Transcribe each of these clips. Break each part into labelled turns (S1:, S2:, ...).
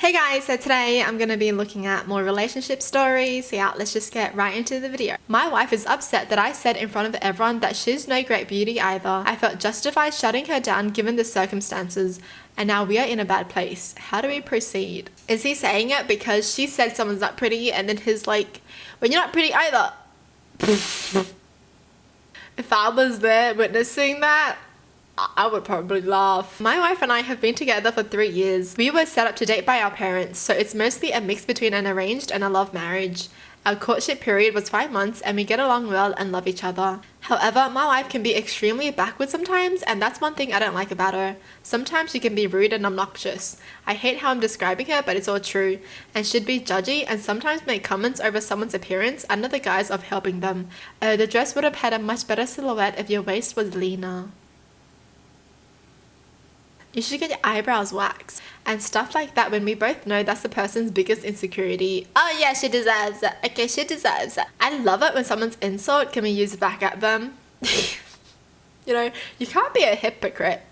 S1: Hey guys, so today I'm going to be looking at more relationship stories. So yeah, let's just get right into the video. My wife is upset that I said in front of everyone that she's no great beauty either. I felt justified shutting her down given the circumstances, and now we are in a bad place. How do we proceed? Is he saying it because she said someone's not pretty and then he's like, well, you're not pretty either? If I was there witnessing that, I would probably laugh. My wife and I have been together for 3 years. We were set up to date by our parents, so it's mostly a mix between an arranged and a love marriage. Our courtship period was 5 months and we get along well and love each other. However, my wife can be extremely backward sometimes, and that's one thing I don't like about her. Sometimes she can be rude and obnoxious. I hate how I'm describing her, but it's all true. And she'd be judgy and sometimes make comments over someone's appearance under the guise of helping them. Oh, the dress would have had a much better silhouette if your waist was leaner. You should get your eyebrows waxed and stuff like that when we both know that's the person's biggest insecurity. Oh yeah, she deserves it. Okay, she deserves it. I love it when someone's insult can be used back at them. You know, you can't be a hypocrite.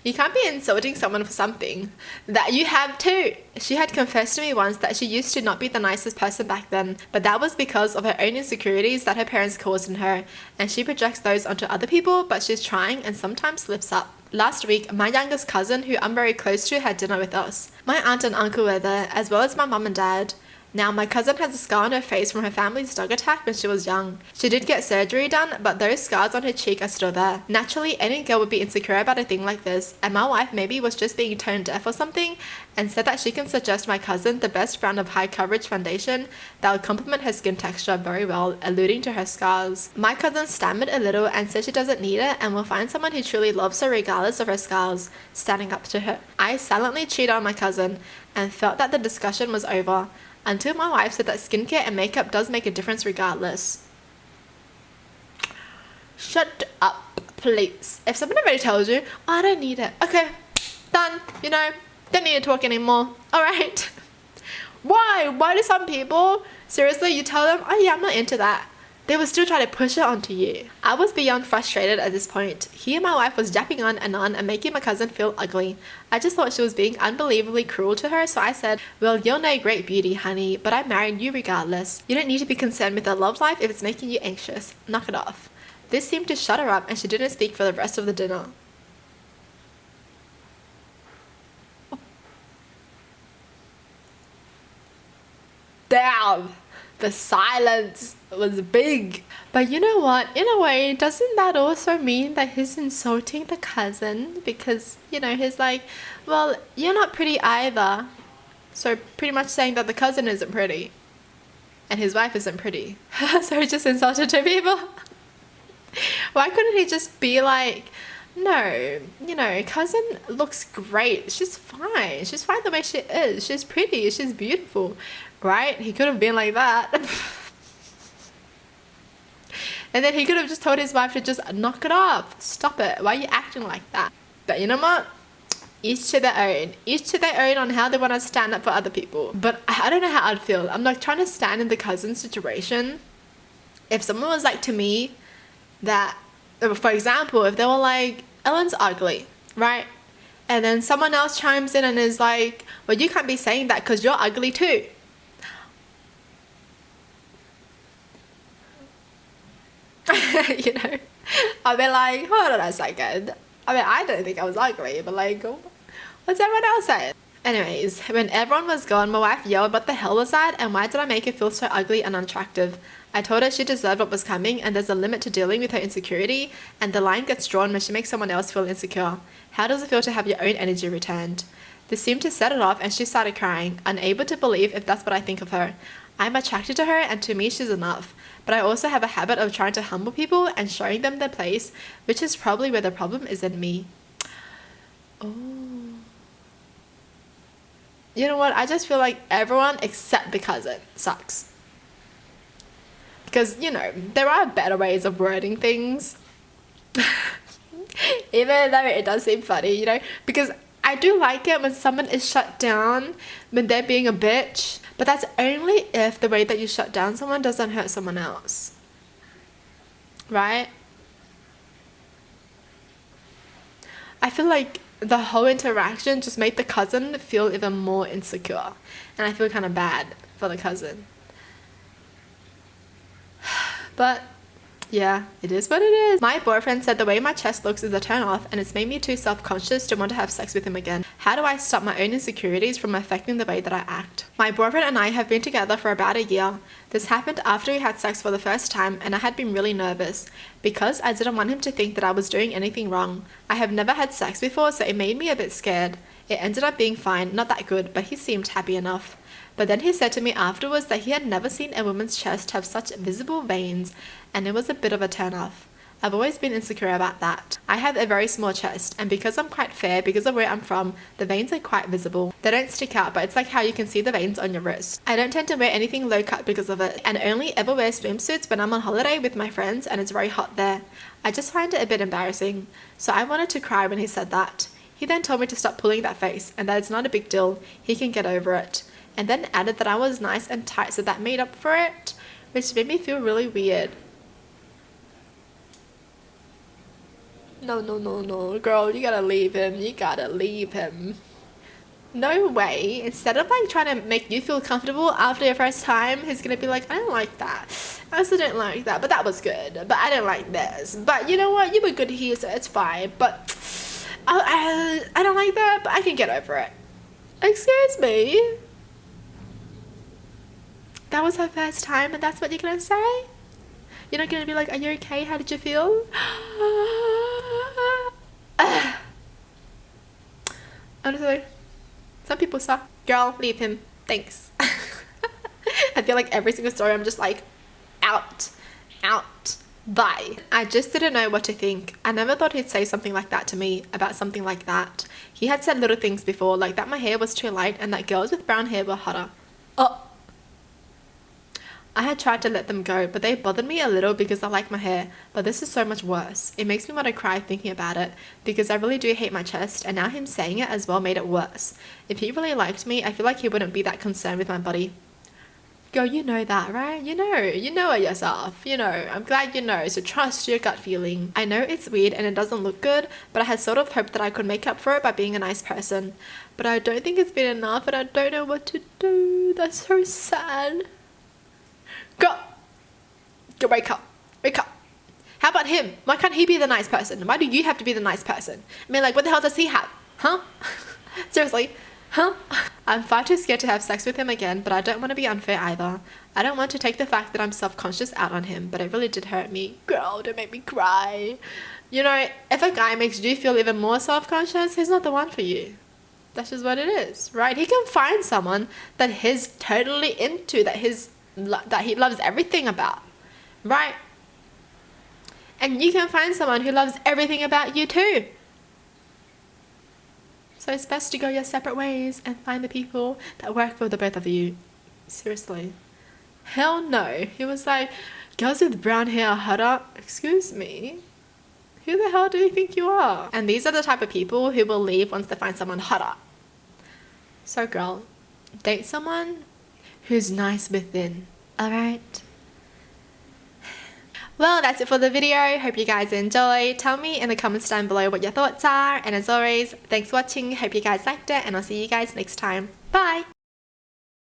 S1: You can't be insulting someone for something that you have too. She had confessed to me once that she used to not be the nicest person back then, but that was because of her own insecurities that her parents caused in her, and she projects those onto other people, but she's trying and sometimes slips up. Last week, my youngest cousin, who I'm very close to, had dinner with us. My aunt and uncle were there, as well as my mum and dad. Now, my cousin has a scar on her face from her family's dog attack when she was young. She did get surgery done, but those scars on her cheek are still there. Naturally, any girl would be insecure about a thing like this, and my wife maybe was just being tone deaf or something, and said that she can suggest my cousin the best brand of high coverage foundation that would complement her skin texture very well, alluding to her scars. My cousin stammered a little and said she doesn't need it and will find someone who truly loves her regardless of her scars, standing up to her. I silently cheated on my cousin and felt that the discussion was over, until my wife said that skincare and makeup does make a difference regardless. Shut up, please. If someone already tells you, oh, I don't need it. Okay, done. You know, don't need to talk anymore. Alright. Why? Why do some people, seriously, you tell them, oh yeah, I'm not into that, they will still try to push it onto you. I was beyond frustrated at this point. He and my wife was yapping on and making my cousin feel ugly. I just thought she was being unbelievably cruel to her, so I said, well, you're no great beauty, honey, but I married you regardless. You don't need to be concerned with her love life if it's making you anxious. Knock it off. This seemed to shut her up and she didn't speak for the rest of the dinner. Damn! The silence was big. But you know what? In a way, doesn't that also mean that he's insulting the cousin? Because, you know, he's like, well, you're not pretty either. So pretty much saying that the cousin isn't pretty. And his wife isn't pretty. So he just insulted two people. Why couldn't he just be like, no, you know, cousin looks great. She's fine. She's fine the way she is. She's pretty. She's beautiful. Right? He could have been like that. And then he could have just told his wife to just knock it off. Stop it. Why are you acting like that? But you know what? Each to their own. Each to their own on how they want to stand up for other people. But I don't know how I'd feel. I'm like trying to stand in the cousin situation. If someone was like to me that, for example, if they were like, Ellen's ugly, right? And then someone else chimes in and is like, well, you can't be saying that because you're ugly too. You know, I'll be like, hold on a second. I mean, I don't think I was ugly, but like, what's everyone else saying? Anyways, when everyone was gone, my wife yelled, what the hell was that? And why did I make her feel so ugly and unattractive? I told her she deserved what was coming, and there's a limit to dealing with her insecurity, and the line gets drawn when she makes someone else feel insecure. How does it feel to have your own energy returned? This seemed to set it off, and she started crying, unable to believe if that's what I think of her. I'm attracted to her, and to me she's enough. But I also have a habit of trying to humble people and showing them their place, which is probably where the problem is in me. Oh. You know what? I just feel like everyone except the cousin sucks. Because, you know, there are better ways of wording things. Even though it does seem funny, you know, because I do like it when someone is shut down when they're being a bitch, but that's only if the way that you shut down someone doesn't hurt someone else, right? I feel like the whole interaction just made the cousin feel even more insecure. And I feel kind of bad for the cousin. But yeah, it is what it is. My boyfriend said the way my chest looks is a turn off and it's made me too self-conscious to want to have sex with him again. How do I stop my own insecurities from affecting the way that I act? My boyfriend and I have been together for about a year. This happened after we had sex for the first time and I had been really nervous because I didn't want him to think that I was doing anything wrong. I have never had sex before, so it made me a bit scared. It ended up being fine, not that good, but he seemed happy enough. But then he said to me afterwards that he had never seen a woman's chest have such visible veins, and it was a bit of a turn off. I've always been insecure about that. I have a very small chest, and because I'm quite fair, because of where I'm from, the veins are quite visible. They don't stick out, but it's like how you can see the veins on your wrist. I don't tend to wear anything low cut because of it, and only ever wear swimsuits when I'm on holiday with my friends and it's very hot there. I just find it a bit embarrassing. So I wanted to cry when he said that. He then told me to stop pulling that face, and that it's not a big deal, he can get over it. And then added that I was nice and tight, so that made up for it, which made me feel really weird. No, girl, you gotta leave him. No way. Instead of like trying to make you feel comfortable after your first time, he's gonna be like, I don't like that. I also didn't like that, but that was good. But I didn't like this. But you know what? You were good here, so it's fine. But I don't like that, but I can get over it. Excuse me? That was her first time and that's what you're gonna say? You're not gonna be like, are you okay? How did you feel? Honestly, some people suck. Girl, leave him. Thanks. I feel like every single story I'm just like, out, bye. I just didn't know what to think. I never thought he'd say something like that to me about something like that. He had said little things before, like that my hair was too light and that girls with brown hair were hotter. Oh. I had tried to let them go, but they bothered me a little because I like my hair, but this is so much worse. It makes me want to cry thinking about it because I really do hate my chest, and now him saying it as well made it worse. If he really liked me, I feel like he wouldn't be that concerned with my body. Girl, you know that, right? You know it yourself. You know, I'm glad you know, so trust your gut feeling. I know it's weird and it doesn't look good, but I had sort of hoped that I could make up for it by being a nice person. But I don't think it's been enough and I don't know what to do. That's so sad. Go, wake up. How about him? Why can't he be the nice person? Why do you have to be the nice person? I mean, like, what the hell does he have? Huh? Seriously? Huh? I'm far too scared to have sex with him again, but I don't want to be unfair either. I don't want to take the fact that I'm self-conscious out on him, but it really did hurt me. Girl, don't make me cry. You know, if a guy makes you feel even more self-conscious, he's not the one for you. That's just what it is, right? He can find someone that he's totally into, that he loves everything about, right? And you can find someone who loves everything about you too. So it's best to go your separate ways and find the people that work for the both of you. Seriously. Hell no. He was like, girls with brown hair are hotter. Excuse me? Who the hell do you think you are? And these are the type of people who will leave once they find someone hotter. So girl, date someone who's nice within, alright? Well, that's it for the video. Hope you guys enjoyed. Tell me in the comments down below what your thoughts are. And as always, thanks for watching. Hope you guys liked it and I'll see you guys next time. Bye!